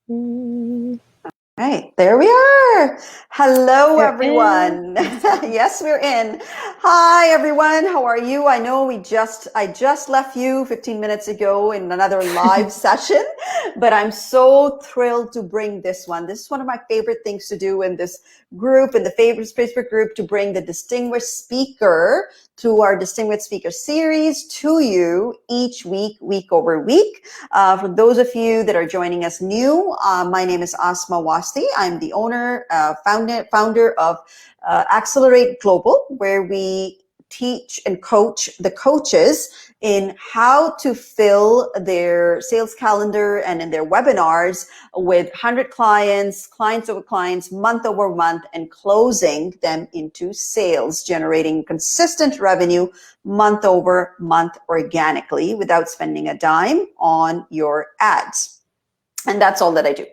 Mm, Right, there we are. Hello, We're in. everyone. Yes, we're in. Hi, everyone. How are you? I know I just left you 15 minutes ago in another live session, but I'm so thrilled to bring this one. This is one of my favorite things to do in this group, in the favorite Facebook group, to bring the distinguished speaker to our distinguished speaker series to you each week, week over week. For those of you that are joining us new, my name is Asma Wasti. I'm the owner, founder of Accelerate Global, where we teach and coach the coaches in how to fill their sales calendar and in their webinars with 100 clients, clients over clients, month over month, and closing them into sales, generating consistent revenue month over month organically without spending a dime on your ads. And that's all that I do.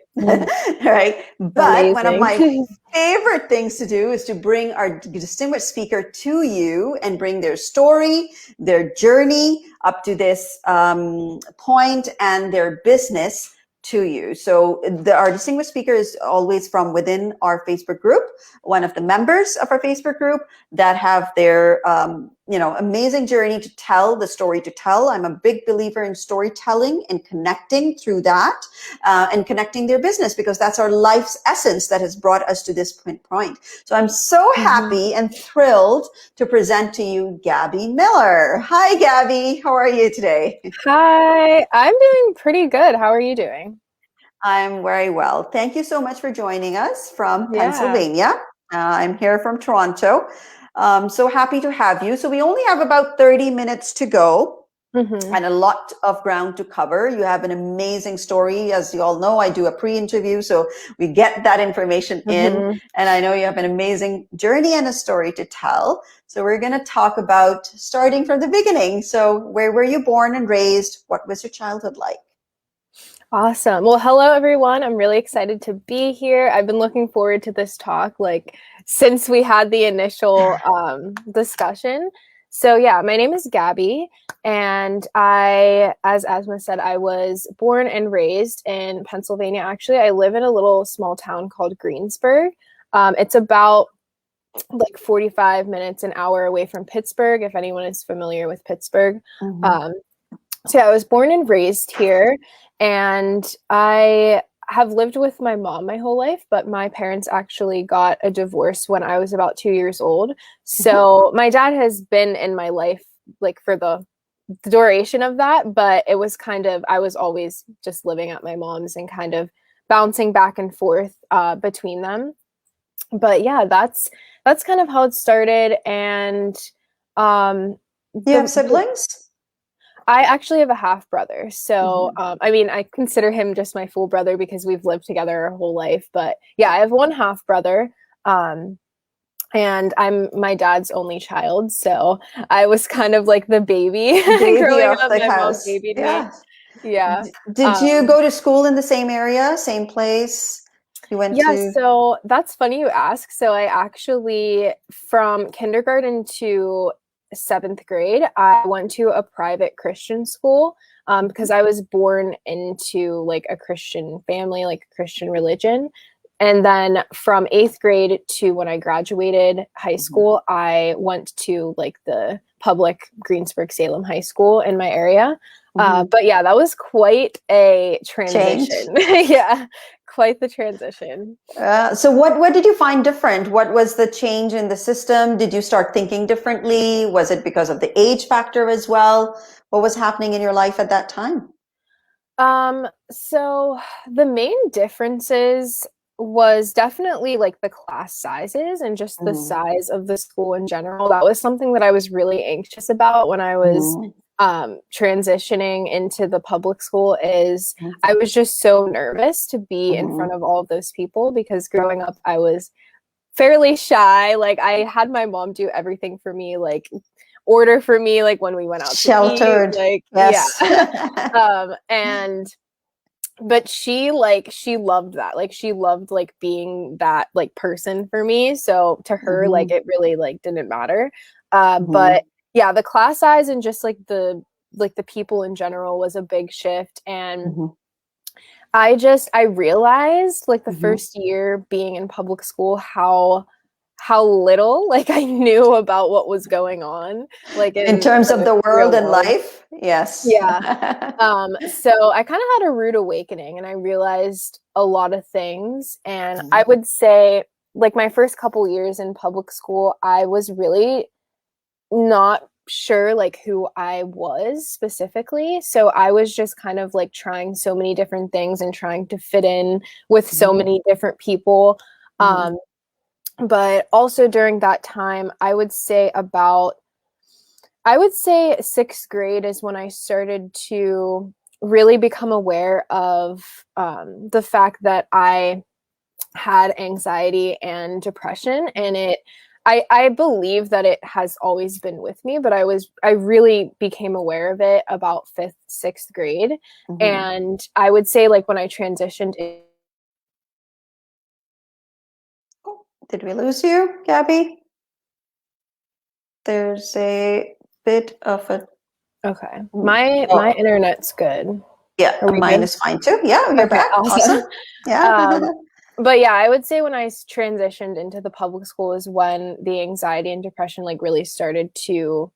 Right. But one of my Amazing. favorite things to do is to bring our distinguished speaker to you and bring their story, their journey up to this point, and their business to you. So our distinguished speaker is always from within our Facebook group, one of the members of our Facebook group that have their amazing journey to tell, the story to tell. I'm a big believer in storytelling and connecting through that, and connecting their business, because that's our life's essence that has brought us to this point. So I'm so happy and thrilled to present to you Gaby Miller. Hi, Gaby. How are you today? Hi, I'm doing pretty good. How are you doing? I'm very well. Thank you so much for joining us from Yeah. Pennsylvania. I'm here from Toronto. So happy to have you. So we only have about 30 minutes to go hmm and a lot of ground to cover. You have an amazing story. As you all know, I do a pre-interview, so we get that information in. hmm And I know you have an amazing journey and a story to tell. So we're going to talk about starting from the beginning. So where were you born and raised? What was your childhood like? Awesome. Well, hello everyone. I'm really excited to be here. I've been looking forward to this talk since we had the initial discussion. So yeah, my name is Gaby, and as Asma said, I was born and raised in Pennsylvania. Actually, I live in a little small town called Greensburg. It's about 45 minutes, an hour away from Pittsburgh, if anyone is familiar with Pittsburgh. Mm-hmm. Um, so yeah, I was born and raised here, and I have lived with my mom my whole life, but my parents actually got a divorce when I was about 2 years old. So my dad has been in my life for the duration of that, but it was I was always just living at my mom's and kind of bouncing back and forth between them. But yeah, that's kind of how it started. And um, You have the siblings? I actually have a half brother. So, Mm-hmm. I mean, I consider him just my full brother because we've lived together our whole life. But yeah, I have one half brother. Um, and I'm my dad's only child. So I was kind of like the baby Baby growing of up. the My mom house. babied me. Yeah. Yeah. Did you Um, go to school in the same area, same place? You went yeah. to, So that's funny you ask. So I actually, from kindergarten to seventh grade, I went to a private Christian school because I was born into a Christian family, like a Christian religion. And then from eighth grade to when I graduated high Mhm, school, I went to the public Greensburg Salem High School in my area. mhm. But yeah, that was quite a Change. transition. Yeah, quite the transition. So what did you find different? What was the change in the system? Did you start thinking differently? Was it because of the age factor as well? What was happening in your life at that time? So the main differences was definitely the class sizes and just the Mm, size of the school in general. That was something that I was really anxious about when I was mm, transitioning into the public school is mm, I was just so nervous to be in mm. front of all of those people because growing up I was fairly shy. Like I had my mom do everything for me, order for me when we went out to eat, Sheltered. yeah. Yes. And but she loved that. She loved being that person for me. So to her, Hmm. it really didn't matter. Hmm. But yeah, the class size and just the people in general was a big shift. And Hmm. I realized like the Mm-hmm. first year being in public school how little like I knew about what was going on like In in terms of the the world real and world. life, yes. Yeah. So I kind of had a rude awakening and I realized a lot of things. And I Mhm. would say, like, my first couple years in public school, I was really not sure like who I was specifically. So I was just kind of like trying so many different things and trying to fit in with so Mhm. many different people. Mhm. Um, but also during that time, I would say sixth grade is when I started to really become aware of the fact that I had anxiety and depression, and I believe that it has always been with me, but I really became aware of it about fifth, sixth grade. Mhm. And I would say like when I transitioned Oh, did we lose you, Gabby? There's a bit of a okay. mm, My oh, internet's good. yeah, Are we mine good? is fine too. Yeah, you're Okay, back. awesome. Awesome. Yeah. Um, but yeah, I would say when I transitioned into the public school is when the anxiety and depression like really started to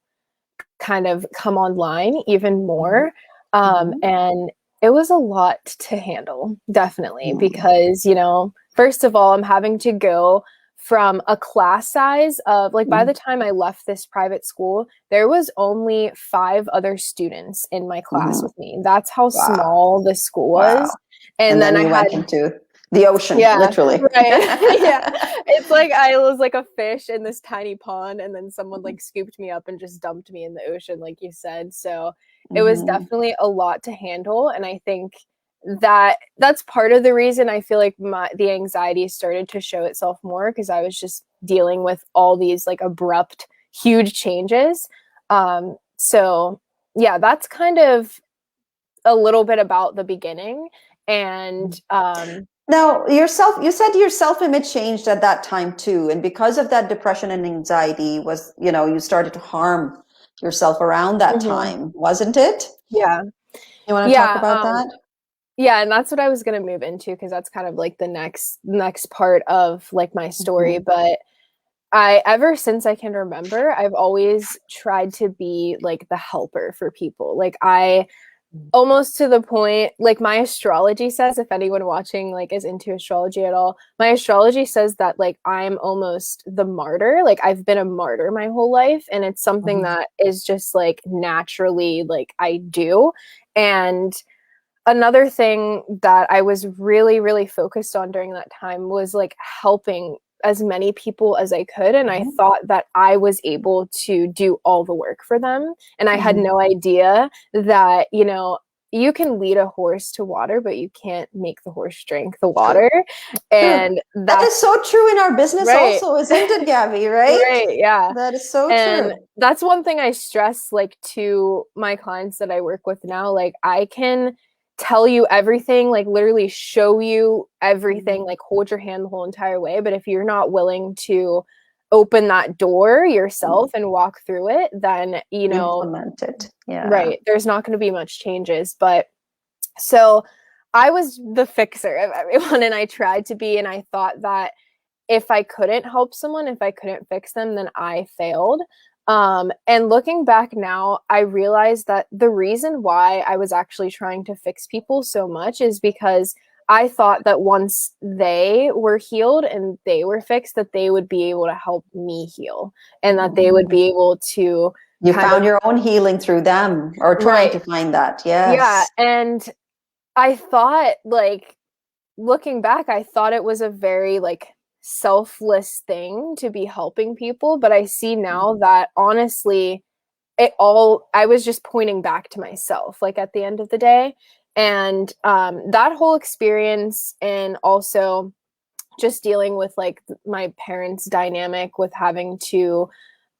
kind of come online even Mhm. more. Mhm. And it was a lot to handle, definitely, Mhm. because, first of all, I'm having to go from a class size of like by Mhm. the time I left this private school, there was only 5 other students in my class Mhm. with me. That's how Wow. small the school Wow. was. And And then then I you had went into the ocean, yeah, literally. right. Yeah. It's like I was like a fish in this tiny pond and then someone like scooped me up and just dumped me in the ocean like you said. So it was Mhm. definitely a lot to handle and I think that's part of the reason I feel like the anxiety started to show itself more because I was just dealing with all these like abrupt huge changes. So yeah, that's kind of a little bit about the beginning and Now, you said your self-image changed at that time too, and because of that depression and anxiety you started to harm yourself around that mhm, time, wasn't it? yeah. You want to talk Yeah, about that? yeah, and that's what I was gonna move into because that's kind of like the next part of like my story. Mhm. But I ever since I can remember, I've always tried to be like the helper for people. Like I almost to the point like my astrology says if anyone watching like is into astrology at all, my astrology says that like I'm almost the martyr. Like I've been a martyr my whole life and it's something Mhm. that is just like naturally like I do. And another thing that I was really, really focused on during that time was like helping as many people as I could. And I Mhm. thought that I was able to do all the work for them. And I had Mhm. no idea that, you can lead a horse to water, but you can't make the horse drink the True. water. True. And That is that's so true in our business right. also, isn't it, Gabby? Right? Right. Yeah. That is so And true. that's one thing I stress like to my clients that I work with now. Like I can tell you everything, like literally show you everything, Mhm. like hold your hand the whole entire way. But if you're not willing to open that door yourself and walk through it, then, Implement it. Yeah. right, there's not going to be much changes. But so I was the fixer of everyone and I tried to be, and I thought that if I couldn't help someone, if I couldn't fix them, then I failed. And looking back now, I realized that the reason why I was actually trying to fix people so much is because I thought that once they were healed and they were fixed, that they would be able to help me heal and that they would Mhm. be able to You kind of, found your own healing through them or trying right. to find that. Yeah. Yes. And I thought like looking back, I thought it was a very like selfless thing to be helping people, but I see now that honestly, I was just pointing back to myself, like at the end of the day. And that whole experience, and also just dealing with like my parents' dynamic with having to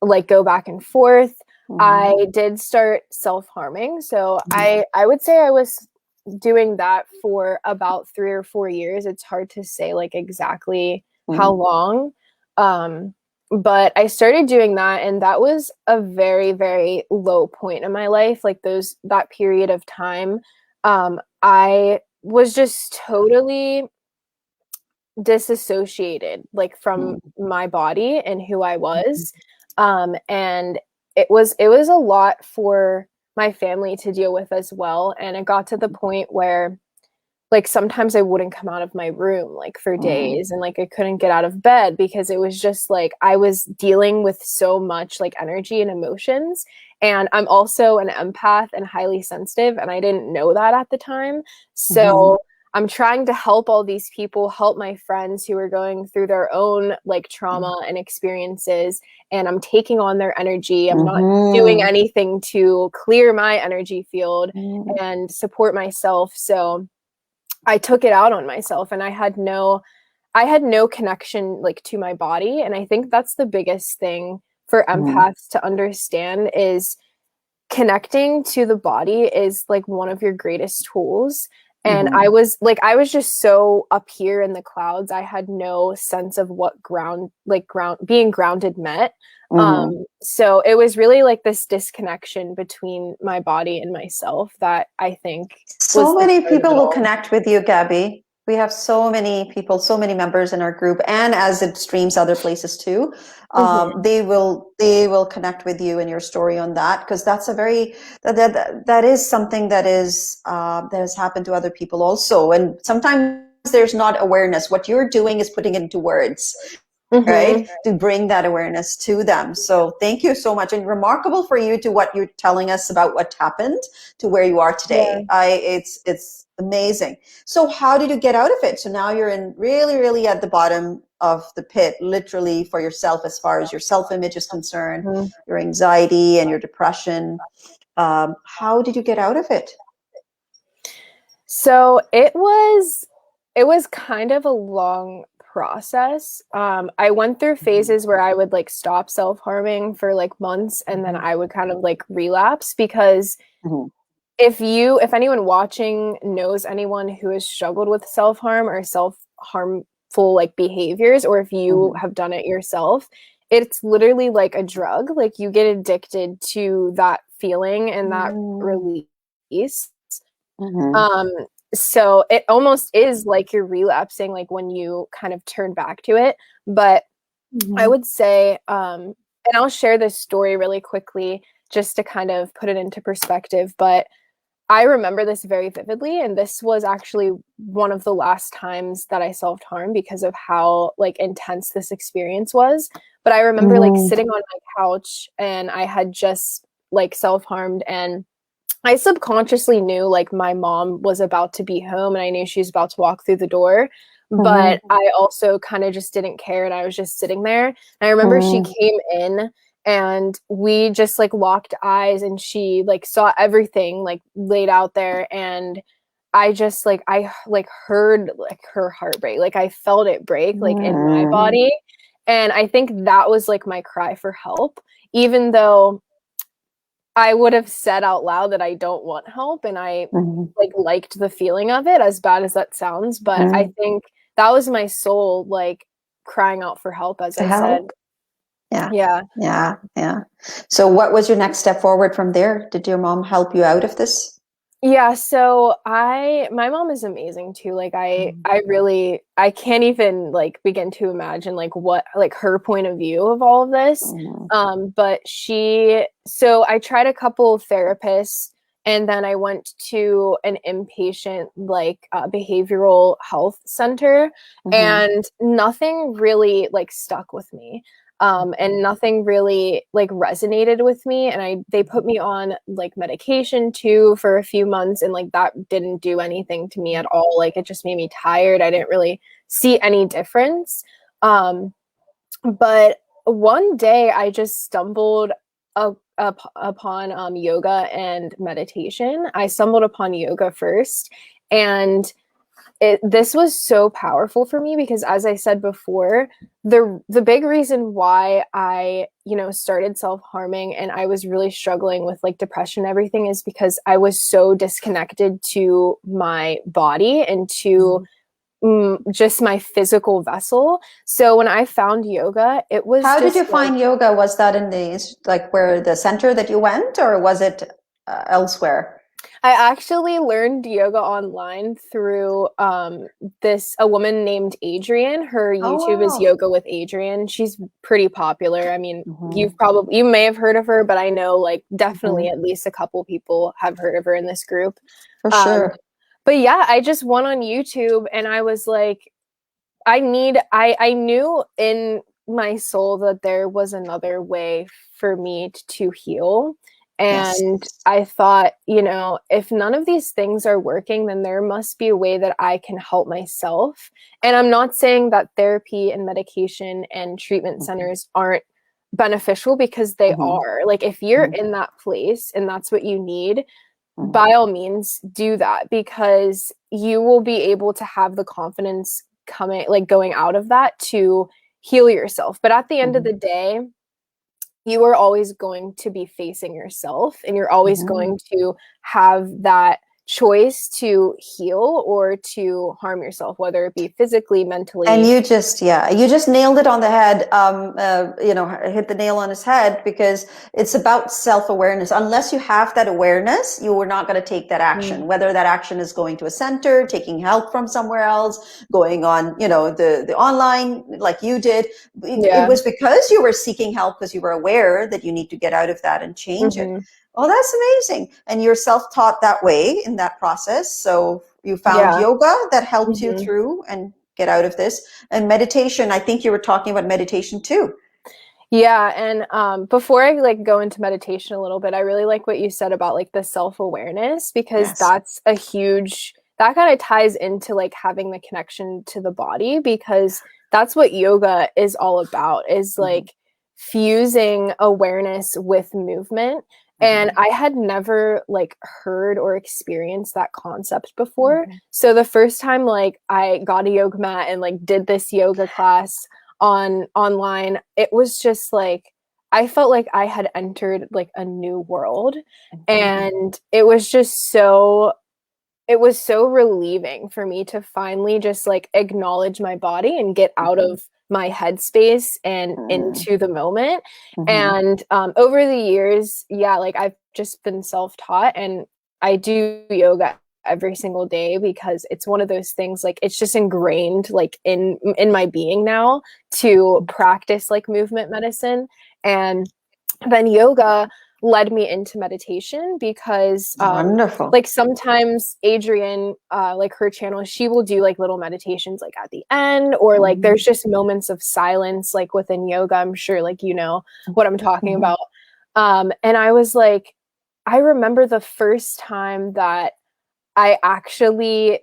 like go back and forth, Mhm. I did start self-harming. So Mhm. I would say I was doing that for about 3 or 4 years. It's hard to say like exactly how Mhm. long. Um, but I started doing that and that was a very, very low point in my life. Like that period of time. I was just totally disassociated like from Mhm. my body and who I was. And it was a lot for my family to deal with as well. And it got to the point where like sometimes I wouldn't come out of my room like for Mhm. days, and like I couldn't get out of bed because it was just like I was dealing with so much like energy and emotions. And I'm also an empath and highly sensitive, and I didn't know that at the time. Mhm. So I'm trying to help all these people, help my friends who are going through their own like trauma and experiences, and I'm taking on their energy. I'm not doing Mhm. anything to clear my energy field Mhm. and support myself. So I took it out on myself, and I had no connection like to my body. And I think that's the biggest thing for Mhm. empaths to understand is connecting to the body is like one of your greatest tools. And Mhm. I was just so up here in the clouds. I had no sense of what ground being grounded meant. Mhm. So it was really like this disconnection between my body and myself that I think was So the many start of people it will all. connect with you, Gabby. We have so many people, so many members in our group, and as it streams other places too, Mhm. they will connect with you and your story on that, because that's a very that is something that has happened to other people also, and sometimes there's not awareness. What you're doing is putting it into words, right, Mhm. to bring that awareness to them. So thank you so much, and remarkable for you to what you're telling us about what happened to where you are Yeah. today. It's amazing. So how did you get out of it? So now you're in really, really at the bottom of the pit, literally, for yourself, as far as your self-image is concerned, Mhm. your anxiety and your depression. How did you get out of it? So it was kind of a long process. I went through Mhm. phases where I would like stop self-harming for like months, and then Mhm. I would kind of like relapse because Mhm. if anyone watching knows anyone who has struggled with self-harm or self-harmful like behaviors, or if you Mhm. have done it yourself, it's literally like a drug. Like you get addicted to that feeling and that release. Mhm. Um, so it almost is like you're relapsing, like when you kind of turn back to it. But I Mhm. would say, and I'll share this story really quickly just to kind of put it into perspective. But I remember this very vividly, and this was actually one of the last times that I self-harmed because of how like intense this experience was. But I remember like Mhm. sitting on my couch, and I had just like self-harmed, and I subconsciously knew like my mom was about to be home, and I knew she was about to walk through the door. But Mhm. I also kind of just didn't care, and I was just sitting there. And I remember she Mhm. came in, and we just like locked eyes, and she like saw everything like laid out there. And I heard like her heart break. Like I felt it break like in my Mhm. body. And I think that was like my cry for help, even though I would have said out loud that I don't want help, and I Mhm. like liked the feeling of it, as bad as that sounds. But I Mhm. think that was my soul like crying out for help, as To I said. help. Yeah. Yeah. Yeah. Yeah. So what was your next step forward from there? Did your mom help you out of this? Yeah, so my mom is amazing too. Like I can't even like begin to imagine like what like her point of view of all of this. Mhm. But so I tried a couple of therapists, and then I went to an inpatient like behavioral health center, Mhm. and nothing really like stuck with me. And nothing really like resonated with me, and they put me on like medication too for a few months, and like that didn't do anything to me at all. Like it just made me tired. I didn't really see any difference. But one day I just stumbled upon yoga and meditation. I stumbled upon yoga first, and this was so powerful for me because, as I said before, the big reason why I started self-harming and I was really struggling with like depression and everything is because I was so disconnected to my body and to just my physical vessel. So when I found yoga, it was How did you just like, find yoga? Was that in the, like, where the center that you went, or was it elsewhere? I actually learned yoga online through a woman named Adrienne. Her Oh, YouTube is wow. Yoga with Adrienne. She's pretty popular. I mean, Hmm. you may have heard of her, but I know like definitely Hmm. at least a couple people have heard of her in this group. For Um, sure. but yeah, I just went on YouTube and I was like, I knew in my soul that there was another way for me to heal. Yes. And I thought, if none of these things are working, then there must be a way that I can help myself. And I'm not saying that therapy and medication and treatment Hmm. centers aren't beneficial, because they Hmm. are. Like, if you're in that place and that's what you need, Hmm. by all means do that, because you will be able to have the confidence coming, like going out of that, to heal yourself. But at the end of Hmm. the day, you are always going to be facing yourself, and you're always Hmm. going to have that choice to heal or to harm yourself, whether it be physically, And mentally. you just, yeah, you just nailed it on the head. Hit the nail on his head, because it's about self-awareness. Unless you have that awareness, you are not going to take that action. Mm. Whether that action is going to a center, taking help from somewhere else, going on, the online like you did. It Yeah. was because you were seeking help, because you were aware that you need to get out of that and change it. Hmm. Oh, that's amazing. And you're self-taught that way in that process. So you found Yeah. yoga that helped you Hmm. through and get out of this. And meditation, I think you were talking about meditation too. Yeah, and before I like go into meditation a little bit, I really like what you said about like the self-awareness, because Yes. that's a huge, that kind of ties into like having the connection to the body, because that's what yoga is all about, is Mm-hmm. like fusing awareness with movement. And Mm-hmm. I had never like heard or experienced that concept before. Mm-hmm. So the first time like I got a yoga mat and like did this yoga class online, it was just like I felt like I had entered like a new world. And it was so relieving for me to finally just like acknowledge my body and get out Mm-hmm. of my headspace and Mm-hmm. into the moment. Mm-hmm. And over the years, yeah, like I've just been self-taught, and I do yoga every single day, because it's one of those things, like it's just ingrained like in my being now, to practice like movement medicine. And then yoga led me into meditation, because Wonderful. like sometimes Adrienne, like her channel, she will do like little meditations like at the end, or like Mm-hmm. there's just moments of silence like within yoga. I'm sure like what I'm talking Mm-hmm. about. And I was like, I remember the first time that I actually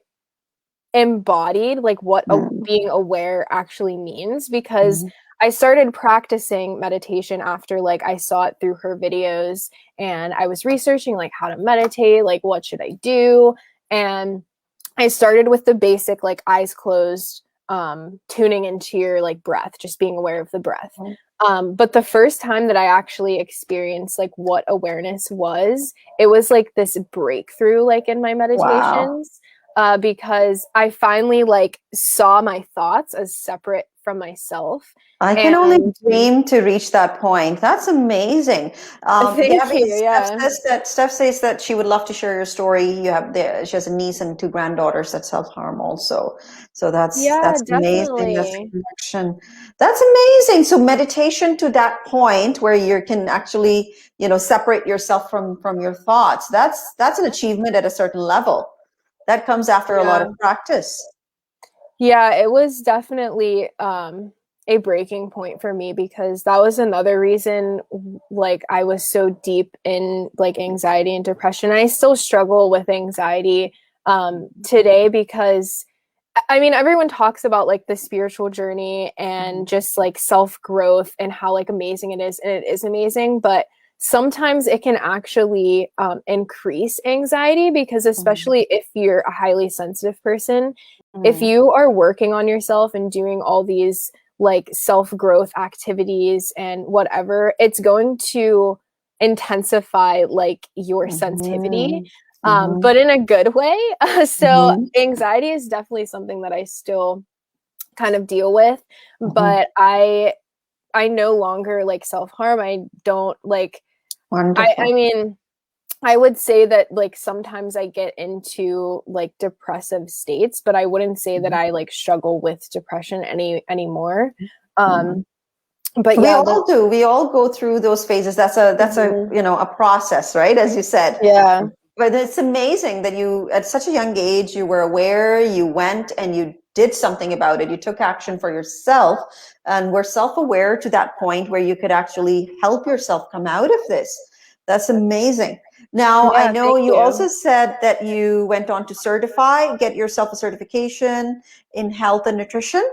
embodied like what being aware actually means, because Mm-hmm. I started practicing meditation after like I saw it through her videos, and I was researching like how to meditate, like what should I do. And I started with the basic like eyes closed, tuning into your like breath, just being aware of the breath. But the first time that I actually experienced like what awareness was, it was like this breakthrough like in my Wow. meditations, because I finally like saw my thoughts as separate from myself. I can only And dream to reach that point. That's amazing. thank Gabby, you. Yeah. Steph says that she would love to share your story. She has a niece and two granddaughters that self-harm also. So Yeah, that's amazing. That's a definitely. connection. That's amazing. So meditation to that point where you can actually, separate yourself from your thoughts. That's an achievement at a certain level. That comes after a lot of Yeah. practice. Yeah, it was definitely a breaking point for me, because that was another reason like I was so deep in like anxiety and depression. I still struggle with anxiety today, because I mean, everyone talks about like the spiritual journey and Mhm. just like self growth and how like amazing it is. And it is amazing. But sometimes it can actually increase anxiety, because Mhm. especially if you're a highly sensitive person, if Mhm. you are working on yourself and doing all these like self growth activities and whatever, it's going to intensify like your sensitivity, Mhm. Mhm. but in a good way. So Mhm. anxiety is definitely something that I still kind of deal with, Mhm. but I no longer like self harm. I don't like I Wonderful. mean I would say that like sometimes I get into like depressive states, but I wouldn't say that I like struggle with depression anymore. Mhm. Um, but We yeah, all do. We all go through those phases. That's a mhm. a process, right? As you said. Yeah, But it's amazing that you, at such a young age, you were aware, you went and you did something about it. You took action for yourself and were self-aware to that point where you could actually help yourself come out of this. That's amazing. Now, I yeah, know thank you you. also said that you went on to get yourself a certification in health and nutrition.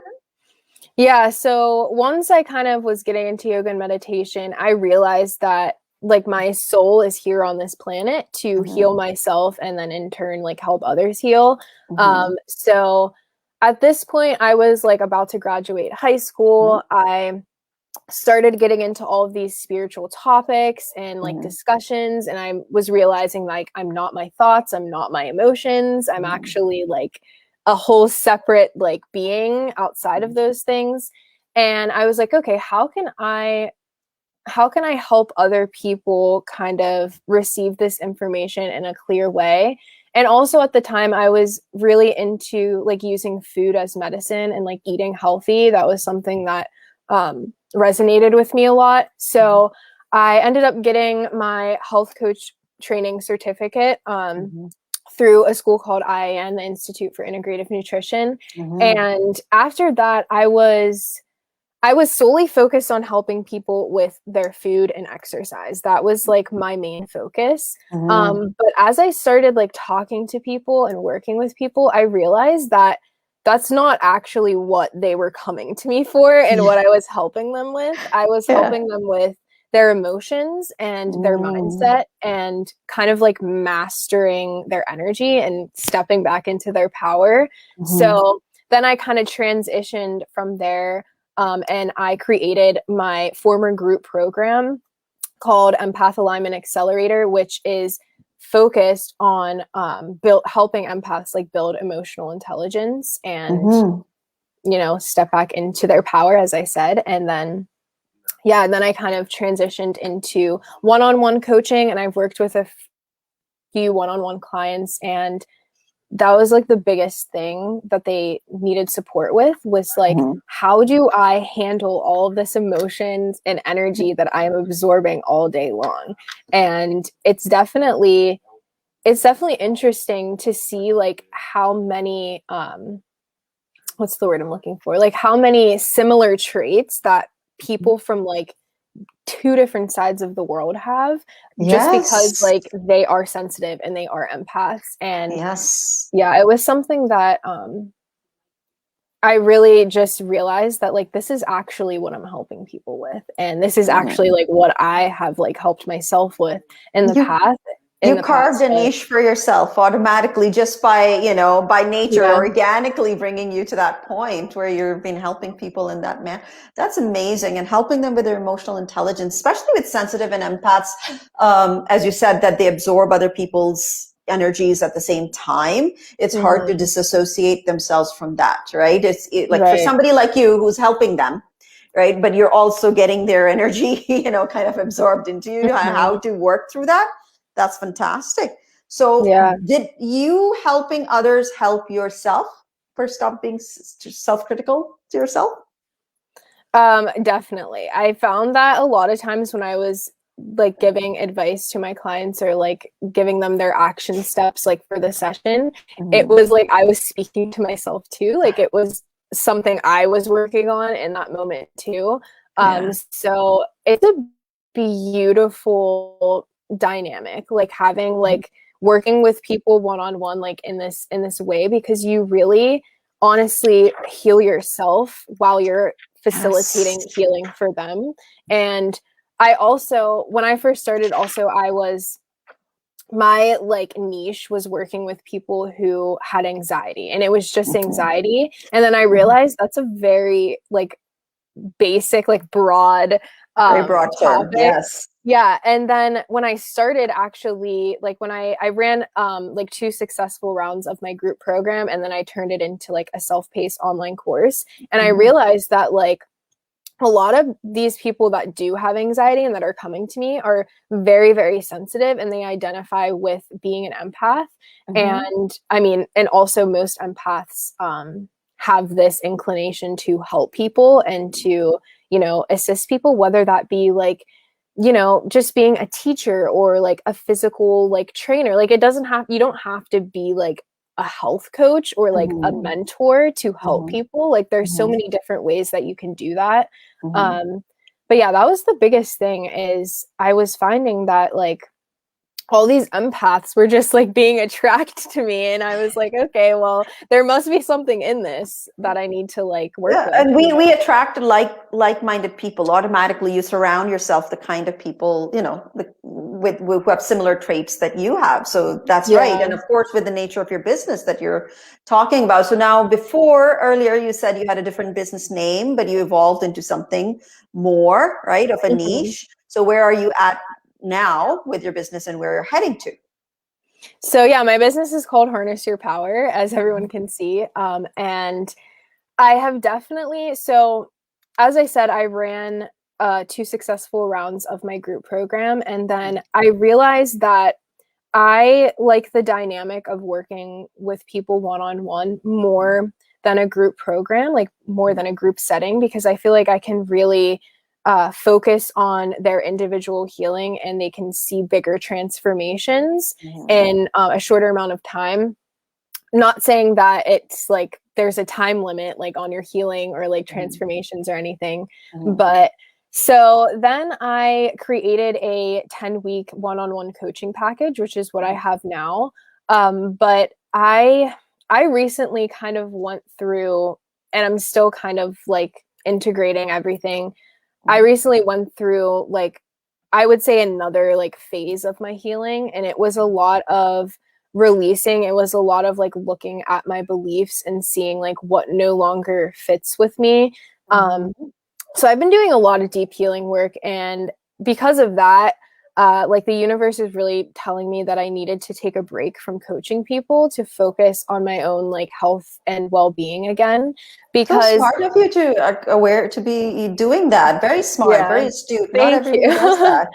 Yeah, so once I kind of was getting into yoga and meditation, I realized that like my soul is here on this planet to heal Mm-hmm. myself and then in turn like help others heal. Mm-hmm. So at this point I was like about to graduate high school. I started getting into all of these spiritual topics and like Mm-hmm. discussions, and I was realizing like I'm not my thoughts, I'm not my emotions, I'm actually like a whole separate like being outside of those things. And I was like, okay, how can I help other people kind of receive this information in a clear way? And also at the time I was really into like using food as medicine and like eating healthy. That was something that resonated with me a lot. So I ended up getting my health coach training certificate Mm-hmm. through a school called IIN, the Institute for Integrative Nutrition. Mm-hmm. And after that, I was solely focused on helping people with their food and exercise. That was like my main focus. Mm-hmm. But as I started like talking to people and working with people, I realized that that's not actually what they were coming to me for and what I was helping them with. I was Yeah. helping them with their emotions and their Mm-hmm. mindset and kind of like mastering their energy and stepping back into their power. So then I kind of transitioned from there, and I created my former group program called Empath Alignment Accelerator, which is focused on helping empaths like build emotional intelligence and Mm-hmm. step back into their power, as I said. And then yeah, and then I kind of transitioned into one-on-one coaching, and I've worked with a few one-on-one clients, and that was like the biggest thing that they needed support with, was like, Mm-hmm. how do I handle all of this emotions and energy that I'm absorbing all day long? And it's definitely interesting to see like how many what's the word I'm looking for, like how many similar traits that people from like two different sides of the world have, just because Yes. like they are sensitive and they are empaths. And Yes. yeah, it was something that I really just realized that like this is actually what I'm helping people with, and this is actually like what I have like helped myself with in the You past in you the carved past a like niche for yourself automatically just by, by nature, yeah. organically bringing you to that point where you've been helping people in that man. That's amazing. And helping them with their emotional intelligence, especially with sensitive and empaths, as you said, that they absorb other people's energies at the same time. It's hard to Mhm. disassociate themselves from that, right? Like for Right. somebody like you who's helping them, right? But you're also getting their energy, kind of absorbed into you, how Mhm. to work through that. That's fantastic. So, Yeah. did you helping others help yourself? First, stop being self-critical to yourself. Definitely. I found that a lot of times when I was like giving advice to my clients or like giving them their action steps like for the session, it Mm-hmm. was like I was speaking to myself too. Like it was something I was working on in that moment too. Yeah. So it's a beautiful dynamic, like having like working with people one on one, like in this way, because you really honestly heal yourself while you're Yes. facilitating healing for them. And I also, when I first started, also, I was, my like niche was working with people who had anxiety, and it was just Mm-hmm. anxiety. And then I realized that's a very like basic, like broad Very broad term. topic. Yes. Yeah. And then when I started actually, like when I ran like 2 successful rounds of my group program, and then I turned it into like a self-paced online course. And I Mm-hmm. realized that like a lot of these people that do have anxiety and that are coming to me are very, very sensitive, and they identify with being an empath. Mm-hmm. And I mean, and also most empaths have this inclination to help people and to, you know, assist people, whether that be like, you know, just being a teacher or like a physical like trainer. Like it doesn't have, you don't have to be like a health coach or like a Mm-hmm. mentor to help Mm-hmm. people. Like there's so Mm-hmm. many different ways that you can do that. Mm-hmm. um but yeah, that was the biggest thing, is I was finding that like all these empaths were just like being attracted to me, and I was like, okay, well, there must be something in this that I need to like work Yeah, with, and you we know? attract like-minded people automatically. You surround yourself the kind of people, you know, with who have similar traits that you have. So that's right. Yeah. And of course, with the nature of your business that you're talking about. So now, before earlier, you said you had a different business name, but you evolved into something more, right, of a Mhm. niche. So where are you at now with your business, and where you're heading to? So yeah, my business is called Harness Your Power, as everyone can see. And I have definitely, so as I said, I ran 2 successful rounds of my group program. And then I realized that I like the dynamic of working with people one on one more than a group program, like more than a group setting, because I feel like I can really focus on their individual healing, and they can see bigger transformations Mhm. in a shorter amount of time. Not saying that it's like there's a time limit like on your healing or like Mhm. transformations or anything, Mhm. but so then I created a 10-week one-on-one coaching package, which is what I have now. But I recently kind of went through, and I'm still kind of like integrating everything. I Mhm. recently went through like, I would say, another like phase of my healing, and it was a lot of releasing. It was a lot of like looking at my beliefs and seeing like what no longer fits with me. Um, Mhm. so I've been doing a lot of deep healing work, and because of that, like the universe is really telling me that I needed to take a break from coaching people to focus on my own like health and well-being again, So because smart of you to aware to be doing that. Very smart, yeah, very astute. Not thank everybody does you. that.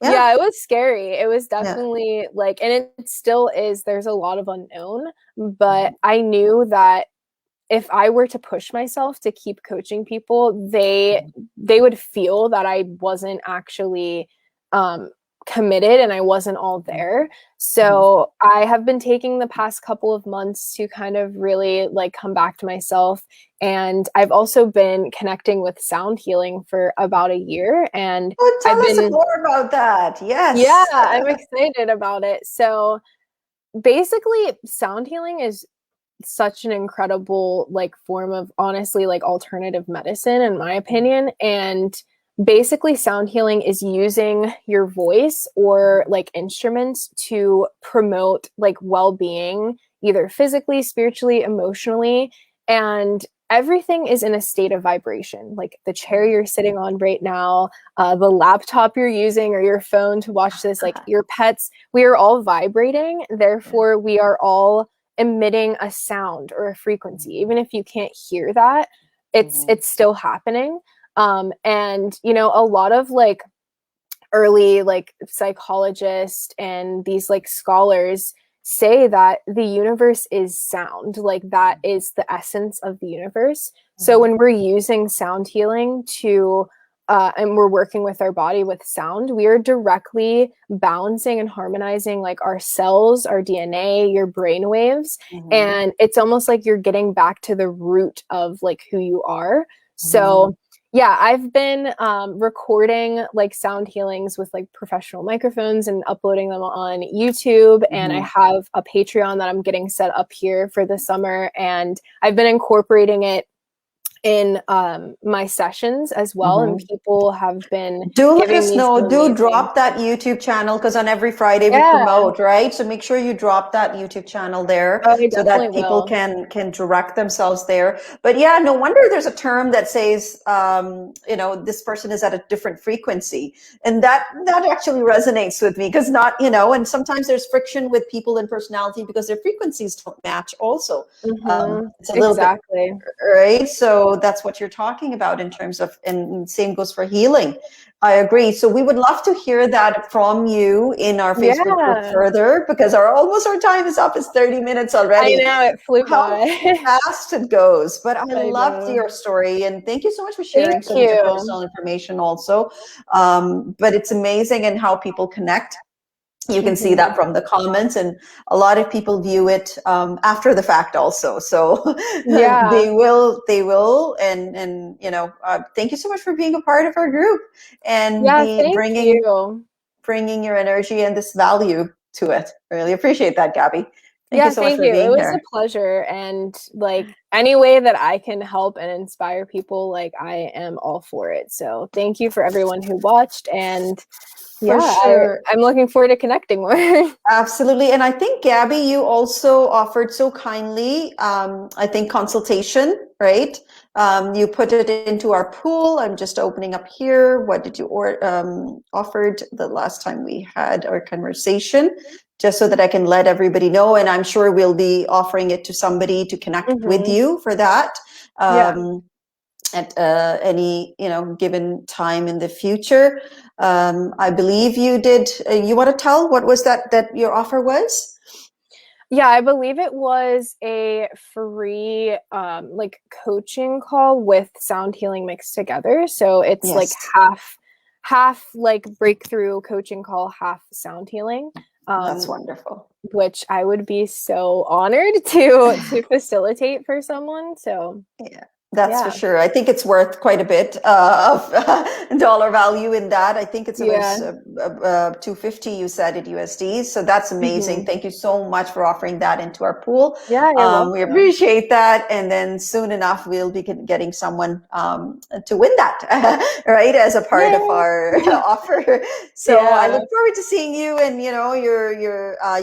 Yeah. Yeah, it was scary. It was Yeah. definitely like, and it still is, there's a lot of unknown, but Mhm. I knew that if I were to push myself to keep coaching people, they would feel that I wasn't actually um, committed and I wasn't all there. Mhm. So I have been taking the past couple of months to kind of really like come back to myself. And I've also been connecting with sound healing for about a year. And Oh, I've tell us been, more about that. yeah, Yes. I'm excited about it. So basically, sound healing is such an incredible like form of, honestly, like alternative medicine in my opinion. And basically sound healing is using your voice or like instruments to promote like well-being, either physically, spiritually, emotionally. And everything is in a state of vibration, like the chair you're sitting on right now, the laptop you're using, or your phone to watch this, like your pets, we are all vibrating, Yeah. therefore we are all emitting a sound or a frequency. Even if you can't hear that, Mhm. it's still happening. And you know, a lot of like early like psychologists and these like scholars say that the universe is sound, like that is the essence of the universe. So Mhm. when we're using sound healing to and we're working with our body with sound, we are directly balancing and harmonizing like our cells, our DNA, your brain waves. Mhm. And it's almost like you're getting back to the root of like who you are. Mhm. So yeah, I've been recording like sound healings with like professional microphones and uploading them on YouTube. And I Mhm. have a Patreon that I'm getting set up here for the summer. And I've been incorporating it in my sessions as well. And Mhm. people have been Do let giving us me some know. Do amazing. drop that YouTube channel, because on every Friday we Yeah. promote, right? So make sure you drop that YouTube channel there Oh, I so definitely that people will. can direct themselves there. But yeah, no wonder there's a term that says, this person is at a different frequency, and that actually resonates with me, because not, and sometimes there's friction with people and personality because their frequencies don't match. Also, Hmm. it's a little bit Exactly. right. So that's what you're talking about in terms of, and same goes for healing. I agree. So we would love to hear that from you in our Facebook group Yeah. further, because our time is up. It's 30 minutes I already. know, it flew How by. fast it goes. But I I loved know. your story, and thank you so much for sharing Thank so much of you. personal information also. But it's amazing and how people connect. You can see that Mhm. from the comments, and a lot of people view it after the fact also. So Yeah. they will, and thank you so much for being a part of our group and Yeah, be thank you. bringing your energy and this value to it. Really appreciate that, Gabby. Thank you Yeah, so much thank for you. It being was a here. pleasure, and, like, any way that I can help and inspire people, like, I am all for it. So, thank you for everyone who watched, and For yeah, sure. I'm looking forward to connecting more. Absolutely. And I think, Gabby, you also offered so kindly, I think, consultation, right? You put it into our pool. I'm just opening up here. What did you offered the last time we had our conversation? Just so that I can let everybody know. And I'm sure we'll be offering it to somebody to connect with Mhm. you for that. Yeah. At any given time in the future. I believe you did. You want to tell what was that your offer was? Yeah, I believe it was a free like coaching call with sound healing mixed together. So it's like Yes, half like breakthrough coaching call, half sound healing. that's Um, wonderful. which I would be so honored to facilitate for someone. So Yeah, that's for yeah. sure. I think it's worth quite a bit of dollar value in that. I think it was Yeah. 250, you said, at USD. So that's amazing. Mhm. Thank you so much for offering that into our pool. Yeah, you're We welcome. appreciate that. And then soon enough, we'll be getting someone to win that, right, as a part of Yay. our offer. So I Yeah. look forward to seeing you and your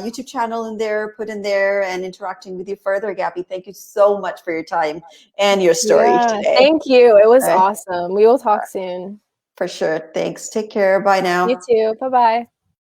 YouTube channel in there, put in there, and interacting with you further, Gabby. Thank you so much for your time and your story Yeah. today. Thank you. It was All right. awesome. We will talk soon. For sure. Thanks. Take care. Bye You now. too. Bye-bye.